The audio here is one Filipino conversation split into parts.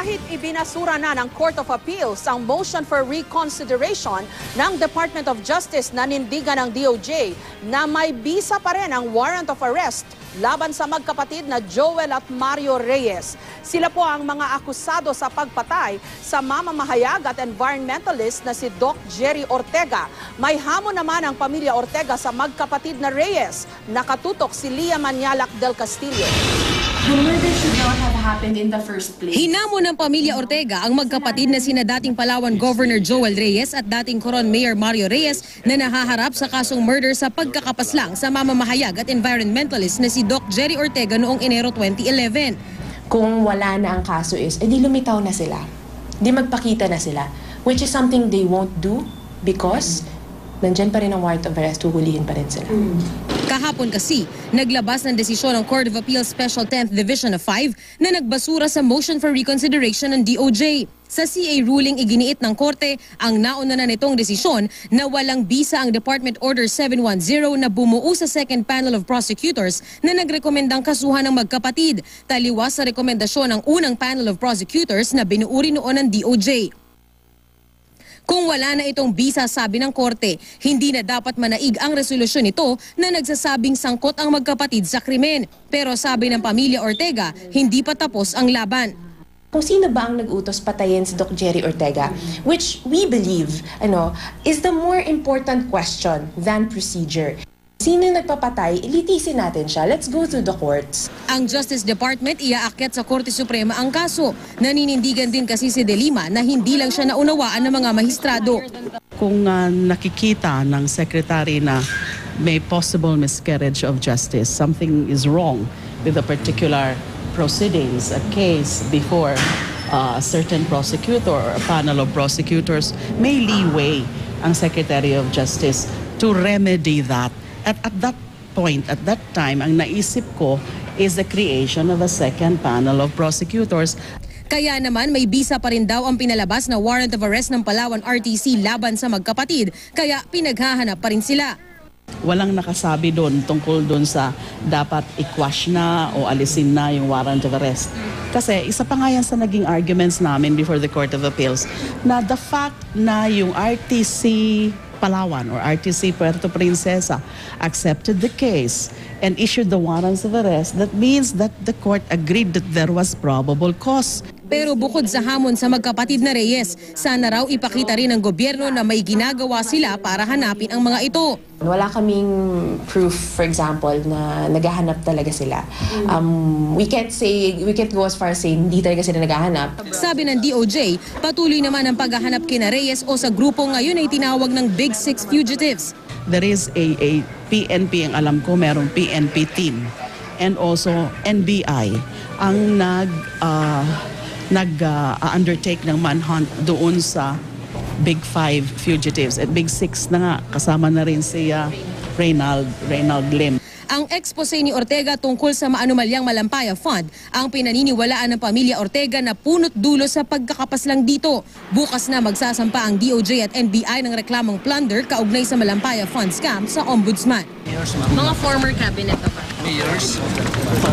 Kahit ibinasura na ng Court of Appeals ang motion for reconsideration ng Department of Justice na nindigan ng DOJ na may bisa pa rin ang warrant of arrest laban sa magkapatid na Joel at Mario Reyes. Sila po ang mga akusado sa pagpatay sa mamamahayag at environmentalist na si Doc Jerry Ortega. May hamon naman ang pamilya Ortega sa magkapatid na Reyes. Nakatutok si Lia Manialac del Castillo. The murder should not have happened in the first place. Hinamon ng pamilya Ortega ang magkapatid na sina dating Palawan Governor Joel Reyes at dating Coron Mayor Mario Reyes na nahaharap sa kasong murder sa pagkakapaslang sa mamamahayag at environmentalist na si Doc Jerry Ortega noong Enero 2011. Kung wala na ang kaso edi lumitaw na sila. Di magpakita na sila. Which is something they won't do because nandyan pa rin ang warrant of arrest, huhulihin pa rin sila. Kahapon kasi, naglabas ng desisyon ng Court of Appeals Special 10th Division of 5 na nagbasura sa motion for reconsideration ng DOJ. Sa CA ruling iginiit ng korte ang nauna na nitong desisyon na walang bisa ang Department Order 710 na bumuo sa second panel of prosecutors na nagrekomendang kasuhan ng magkapatid, taliwas sa rekomendasyon ng unang panel of prosecutors na binuuri noon ng DOJ. Kung wala na itong bisa, sabi ng korte, hindi na dapat manaig ang resolusyon nito na nagsasabing sangkot ang magkapatid sa krimen. Pero sabi ng pamilya Ortega, hindi pa tapos ang laban. Kung sino ba ang nag-utos patayin si Doc Jerry Ortega, which we believe is the more important question than procedure. Sino nagpapatay, ilitisin natin siya. Let's go through the courts. Ang Justice Department iaakyat sa Korte Suprema ang kaso. Naninindigan din kasi si De Lima na hindi lang siya naunawaan ng mga mahistrado. Kung nakikita ng Secretary na may possible miscarriage of justice, something is wrong with a particular proceedings, a case before a certain prosecutor or a panel of prosecutors, may leeway ang Secretary of Justice to remedy that. At that point, at that time, ang naisip ko is the creation of a second panel of prosecutors. Kaya naman may bisa pa rin daw ang pinalabas na warrant of arrest ng Palawan RTC laban sa magkapatid, kaya pinaghahanap pa rin sila. Walang nakasabi doon tungkol doon sa dapat i-quash na o alisin na yung warrant of arrest. Kasi isa pa nga yan sa naging arguments namin before the Court of Appeals na the fact na yung RTC Palawan or RTC Puerto Princesa accepted the case and issued the warrants of arrest, that means that the court agreed that there was probable cause. Pero bukod sa hamon sa magkapatid na Reyes, sana raw ipakita rin ng gobyerno na may ginagawa sila para hanapin ang mga ito. Wala kaming proof, for example, na naghahanap talaga sila. We can't go as far as saying hindi talaga sila naghahanap. Sabi ng DOJ, patuloy naman ang paghahanap kina Reyes o sa grupo ngayon ay tinawag ng Big Six Fugitives. There is a PNP, ang alam ko merong PNP team, and also NBI ang nag-undertake ng manhunt doon sa Big Five fugitives. At Big Six na nga, kasama na rin si Reynald Lim. Ang expose ni Ortega tungkol sa maanumalyang Malampaya Fund ang pinaniniwalaan ng pamilya Ortega na punot dulo sa pagkakapaslang dito. Bukas na magsasampa ang DOJ at NBI ng reklamong plunder kaugnay sa Malampaya Fund scam sa Ombudsman. Mga former cabinet na ba? Mayors?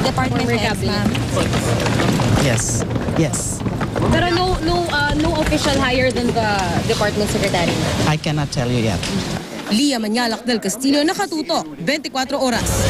Department heads, ma'am. Yes. Pero no official higher than the department secretary. I cannot tell you yet. Lia Manialac del Castillo, nakatuto, 24 oras.